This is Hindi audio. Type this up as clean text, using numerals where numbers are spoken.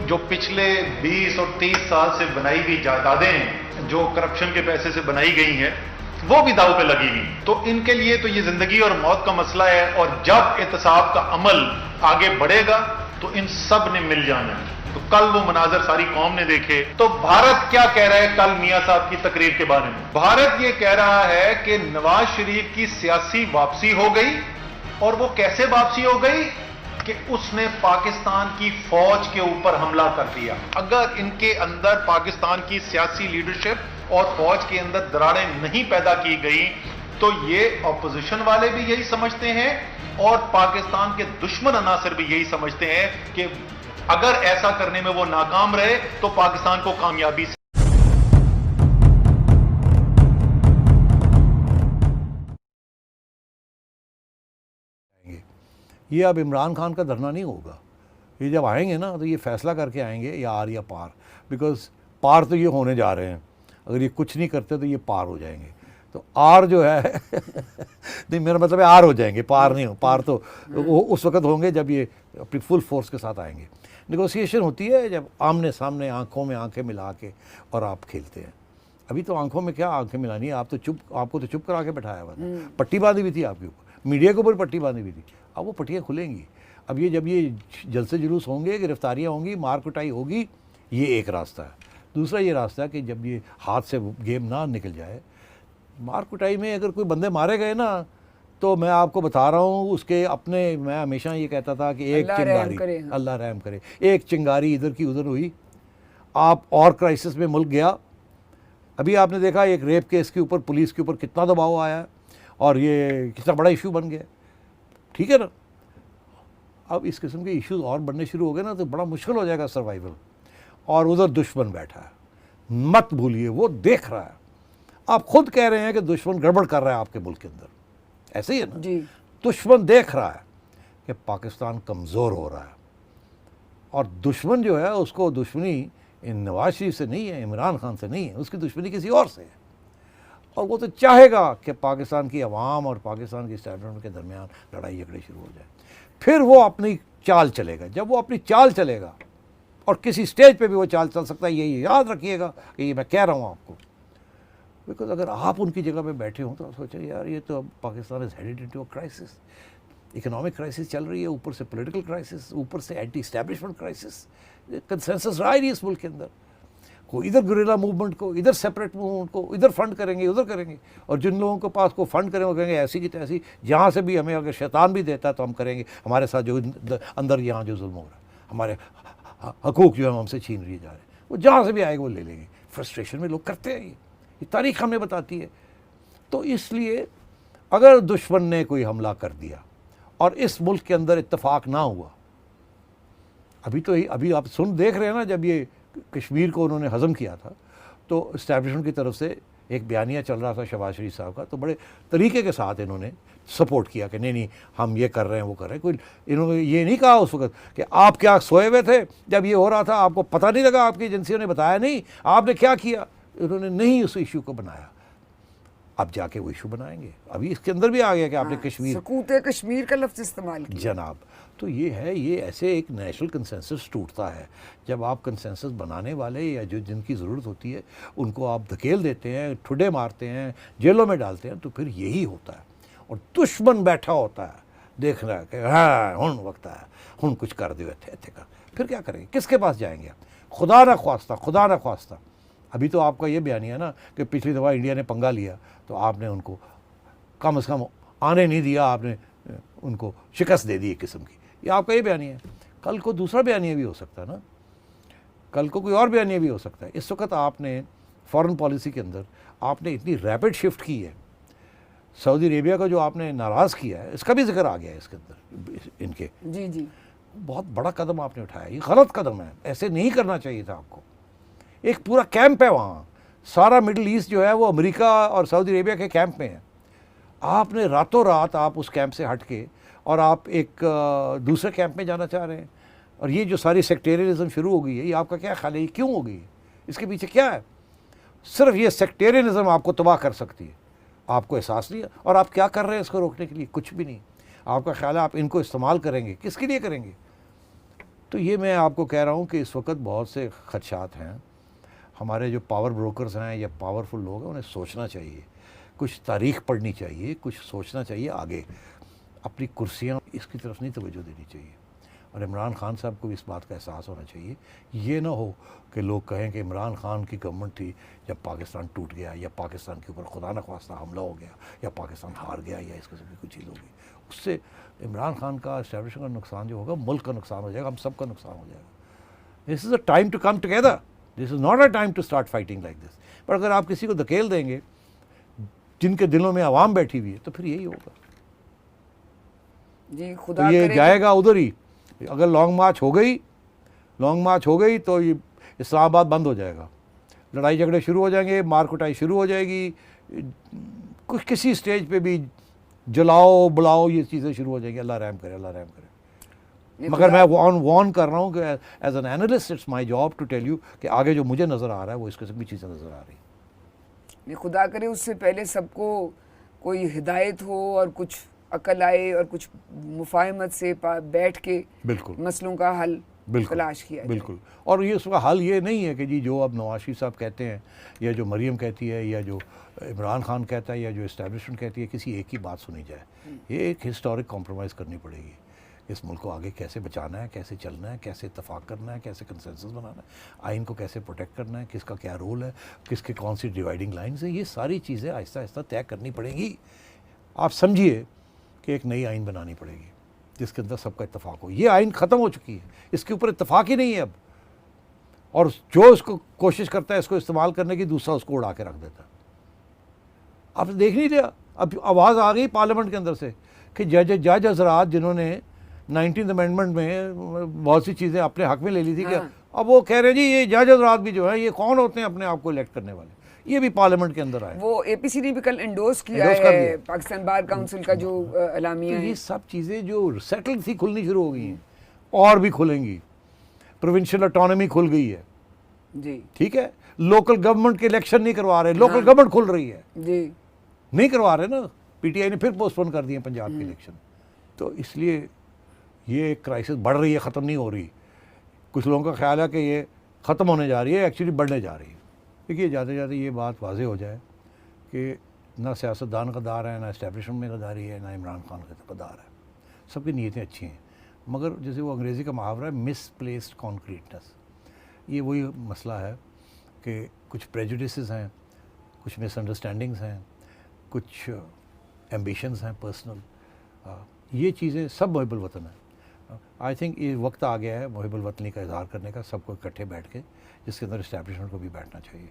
जो पिछले 20 और 30 साल से बनाई गई जायदादें जो करप्शन के पैसे से बनाई गई हैं वो भी दाव पे लगी हुई। तो इनके लिए तो ये जिंदगी और मौत का मसला है, और जब एहतसाब का अमल आगे बढ़ेगा तो इन सब ने मिल जाना है। तो कल वो मनाजर सारी कौम ने देखे। तो भारत क्या कह रहा है कल मियां साहब की तकरीर के बारे में? भारत ये कह रहा है कि नवाज शरीफ की सियासी वापसी हो गई। और वो कैसे वापसी हो गई कि उसने पाकिस्तान की फौज के ऊपर हमला कर दिया। अगर इनके अंदर पाकिस्तान की सियासी लीडरशिप और फौज के अंदर दरारें नहीं पैदा की गई तो ये ऑपोजिशन वाले भी यही समझते हैं और पाकिस्तान के दुश्मन अनासर भी यही समझते हैं कि अगर ऐसा करने में वो नाकाम रहे तो पाकिस्तान को कामयाबी से ये अब इमरान खान का धरना नहीं होगा। ये जब आएंगे ना तो ये फैसला करके आएंगे या आर या पार, बिकॉज पार तो ये होने जा रहे हैं। अगर ये कुछ नहीं करते तो ये पार हो जाएंगे। तो आर जो है नहीं, मेरा मतलब है आर हो जाएंगे, पार नहीं हो। पार तो वो उस वक्त होंगे जब ये अपनी फुल फोर्स के साथ आएंगे। नेगोशिएशन होती है जब आमने सामने आंखों में आंखें मिला के और आप खेलते हैं। अभी तो आंखों में क्या आंखें मिलानी है, आपको तो चुप करा के बैठाया हुआ था। पट्टी बांधी हुई थी आपके ऊपर, मीडिया के ऊपर पट्टी बांधी हुई थी। अब वो पट्टियाँ खुलेंगी। अब ये जब ये जलसे जुलूस होंगे, गिरफ्तारियाँ होंगी, मार कुटाई होगी, ये एक रास्ता है। दूसरा ये रास्ता है कि जब ये हाथ से गेम ना निकल जाए, मार कुटाई में अगर कोई बंदे मारे गए ना तो मैं आपको बता रहा हूँ उसके अपने, मैं हमेशा ये कहता था कि एक चिंगारी, अल्लाह रहम करे, एक चिंगारी इधर की उधर हुई, आप और क्राइसिस में मुल्क गया। अभी आपने देखा एक रेप केस के ऊपर पुलिस के ऊपर कितना दबाव आया और ये कितना बड़ा इशू बन गया, ठीक है ना। अब इस किस्म के इश्यूज और बनने शुरू हो गए ना तो बड़ा मुश्किल हो जाएगा सर्वाइवल। और उधर दुश्मन बैठा है, मत भूलिए, वो देख रहा है। आप खुद कह रहे हैं कि दुश्मन गड़बड़ कर रहा है आपके मुल्क के अंदर, ऐसे ही है ना जी। दुश्मन देख रहा है कि पाकिस्तान कमज़ोर हो रहा है और दुश्मन जो है उसको दुश्मनी इन नवाज शरीफ से नहीं है, इमरान खान से नहीं है, उसकी दुश्मनी किसी और से है। और वो तो चाहेगा कि पाकिस्तान की अवाम और पाकिस्तान की इस्टेब्लिशमेंट के दरमियान लड़ाई झगड़े शुरू हो जाए। फिर वो अपनी चाल चलेगा। जब वो अपनी चाल चलेगा और किसी स्टेज पे भी वो चाल चल सकता है, ये याद रखिएगा कि ये मैं कह रहा हूँ आपको। बिकॉज अगर आप उनकी जगह पे बैठे हो तो आप सोचें यार ये तो Pakistan is headed into a crisis. Economic crisis चल रही है, ऊपर से पॉलिटिकल क्राइसिस, ऊपर से एंटी एस्टैब्लिशमेंट क्राइसिस। कंसेंसस रहा ही नहीं इस मुल्क के अंदर। कोई इधर गुरिल्ला मूवमेंट को, इधर सेपरेट मूवमेंट को, इधर फंड करेंगे, उधर करेंगे। और जिन लोगों के पास को फंड करेंगे वो कहेंगे ऐसी की तैसी, जहाँ से भी हमें अगर शैतान भी देता है तो हम करेंगे। हमारे साथ जो अंदर यहाँ जो जुल्म हो रहा है, हमारे हकूक़ जो है हमसे छीन लिए जा रहे हैं, वो जहाँ से भी आएगा वो ले लेंगे। फ्रस्ट्रेशन में लोग करते हैं, ये तारीख हमें बताती है। तो इसलिए अगर दुश्मन ने कोई हमला कर दिया और इस मुल्क के अंदर इत्तेफाक ना हुआ, अभी आप देख रहे हैं ना, जब ये कश्मीर को उन्होंने हज़म किया था तो इस्टेब्लिशमेंट की तरफ से एक बयानिया चल रहा था शहबाज शरीफ साहब का, तो बड़े तरीके के साथ इन्होंने सपोर्ट किया कि नहीं हम ये कर रहे हैं वो कर रहे हैं। कोई इन्होंने ये नहीं कहा उस वक्त कि आप क्या सोए हुए थे जब ये हो रहा था, आपको पता नहीं लगा, आपकी एजेंसियों ने बताया नहीं, आपने क्या किया। इन्होंने नहीं उस इशू को बनाया। अब जाके वो इशू बनाएंगे। अभी इसके अंदर भी आ गया कि आपने कश्मीर का लफ्ज़ इस्तेमाल किया जनाब। तो ये है, ये ऐसे एक नेशनल कंसेंसस टूटता है जब आप कंसेंसस बनाने वाले या जो जिनकी ज़रूरत होती है उनको आप धकेल देते हैं, ठुडे मारते हैं, जेलों में डालते हैं। तो फिर यही होता है और दुश्मन बैठा होता है देख रहा है कि हाँ हुन वक्त है, हुन कुछ कर दो थे का। फिर क्या करेंगे, किसके पास जाएंगे? खुदा ना ख्वास्ता। अभी तो आपका ये बयान है ना कि पिछली दफ़ा इंडिया ने पंगा लिया तो आपने उनको कम से कम आने नहीं दिया, आपने उनको शिकस्त दे दी एक किस्म की। ये आपका ये बयान है। कल को दूसरा बयान भी हो सकता है ना, कल को कोई और बयान भी हो सकता है। इस वक्त आपने फॉरेन पॉलिसी के अंदर आपने इतनी रैपिड शिफ्ट की है। सऊदी अरेबिया का जो आपने नाराज़ किया है, इसका भी जिक्र आ गया है इसके अंदर इनके। जी बहुत बड़ा कदम आपने उठाया, ये गलत कदम है, ऐसे नहीं करना चाहिए था आपको। एक पूरा कैंप है वहाँ, सारा मिडिल ईस्ट जो है वो अमेरिका और सऊदी अरेबिया के कैंप में है। आपने रातों रात आप उस कैंप से हट के और आप एक दूसरे कैंप में जाना चाह रहे हैं। और ये जो सारी सेक्टेरियनिज्म शुरू हो गई है, ये आपका क्या ख्याल है, ये क्यों हो गई है, इसके पीछे क्या है? सिर्फ ये सेक्टेरियनिज्म आपको तबाह कर सकती है। आपको एहसास नहीं है और आप क्या कर रहे हैं इसको रोकने के लिए? कुछ भी नहीं। आपका ख्याल है आप इनको इस्तेमाल करेंगे, किसके लिए करेंगे? तो ये मैं आपको कह रहा हूँ कि इस वक्त बहुत से खदशात हैं। हमारे जो पावर ब्रोकर्स हैं या पावरफुल लोग हैं, उन्हें सोचना चाहिए, कुछ तारीख पढ़नी चाहिए, कुछ सोचना चाहिए आगे। अपनी कुर्सियाँ इसकी तरफ नहीं तवज्जो देनी चाहिए। और इमरान खान साहब को भी इस बात का एहसास होना चाहिए। ये ना हो कि लोग कहें कि इमरान खान की गवर्नमेंट थी जब पाकिस्तान टूट गया, या पाकिस्तान के ऊपर खुदा न ख्वास्ता हमला हो गया, या पाकिस्तान हार गया, या इस किस्म की कुछ चीज़ होगी। उससे इमरान खान का एस्टैब्लिशमेंट का नुकसान जो होगा, मुल्क का नुकसान हो जाएगा, हम सब का नुकसान हो जाएगा। This is a time to come together, this is not a time to start fighting like this. पर अगर आप किसी को धकेल देंगे जिनके दिलों में आवाम बैठी हुई है, तो फिर यही होगा। जी तो खुदा ये करे जाएगा उधर ही। अगर लॉन्ग मार्च हो गई तो ये इस्लामाबाद बंद हो जाएगा, लड़ाई झगड़े शुरू हो जाएंगे, मार कुटाई शुरू हो जाएगी, कुछ किसी स्टेज पे भी जलाओ बुलाओ ये चीज़ें शुरू हो जाएंगी। अल्लाह रहम करे, अल्लाह रहम करे। नहीं, मगर खुदा- मैं वॉर्न कर रहा हूँ कि as an analyst it's my job to tell you कि आगे जो मुझे नज़र आ रहा है वो इस किस्म की चीज़ें नज़र आ रही हैं। नहीं, खुदा करे उससे पहले सबको कोई हिदायत हो और कुछ अकल आए और कुछ मुफाहमत से बैठ के बिल्कुल मसलों का हल बिल्कुल तलाश किया जाए। बिल्कुल। और ये उसका हल ये नहीं है कि जी जो अब नवाज शरीफ साहब कहते हैं, या जो मरीम कहती है, या जो इमरान खान कहता है, या जो इस्टेब्लिशमेंट कहती है, किसी एक ही बात सुनी जाए। ये एक हिस्टोरिक कॉम्प्रोमाइज़ करनी पड़ेगी। इस मुल्क को आगे कैसे बचाना है, कैसे चलना है, कैसे इत्तफाक करना है, कैसे कंसेंसस बनाना है, आइन को कैसे प्रोटेक्ट करना है, किसका क्या रोल है, किसके कौन सी डिवाइडिंग लाइन्स है, ये सारी चीज़ें आहिस्ता आहिस्ता तय करनी पड़ेगी। आप समझिए कि एक नई आइन बनानी पड़ेगी जिसके अंदर सबका इत्तेफाक हो। ये आइन ख़त्म हो चुकी है, इसके ऊपर इत्तेफाक ही नहीं है अब। और जो इसको कोशिश करता है इसको इस्तेमाल करने की, दूसरा उसको उड़ा के रख देता है। आप देख नहीं रहा, अब आवाज़ आ गई पार्लियामेंट के अंदर से कि जज हजरात जिन्होंने 19th अमेंडमेंट में बहुत सी चीज़ें अपने हक में ले ली थी, क्या अब वो कह रहे हैं जी ये जज हजरात भी जो है ये कौन होते हैं अपने आप को इलेक्ट करने वाले, ये भी पार्लियामेंट के अंदर आए। वो एपीसी ने भी कल एंडोर्स किया Endorse कर है दिया। पाकिस्तान बार काउंसिल का जो एलामिया तो है। ये सब चीज़ें जो सेटल थी खुलनी शुरू हो गई हैं और भी खुलेंगी। प्रोविंशियल ऑटोनॉमी खुल गई है, जी ठीक है। लोकल गवर्नमेंट के इलेक्शन नहीं करवा रहे, लोकल गवर्नमेंट खुल रही है, जी नहीं करवा रहे ना। पीटीआई ने फिर पोस्टपोन कर दिए पंजाब के इलेक्शन। तो इसलिए ये क्राइसिस बढ़ रही है, ख़त्म नहीं हो रही। कुछ लोगों का ख्याल है कि ये ख़त्म होने जा रही है, एक्चुअली बढ़ने जा रही है। देखिए जाते जाते ये बात वाज़ेह हो जाए कि ना सियासतदान गद्दार है, ना इस्टेब्लिशमेंट में गद्दारी है, ना इमरान खान का गद्दार है। सबकी नीयतें अच्छी हैं, मगर जैसे वो अंग्रेज़ी का मुहावरा है मिसप्लेस्ड कॉन्क्रीटनेस, ये वही मसला है कि कुछ प्रेजुडिसेस हैं, कुछ मिसअंडरस्टैंडिंग्स हैं, कुछ एम्बिशंस हैं पर्सनल। ये चीज़ें सब मुहिबुल वतन है। आई थिंक ये वक्त आ गया है मुहिबुल वतनी का इजहार करने का, सबको इकट्ठे बैठ के, जिसके अंदर इस्टेब्लिशमेंट को भी बैठना चाहिए।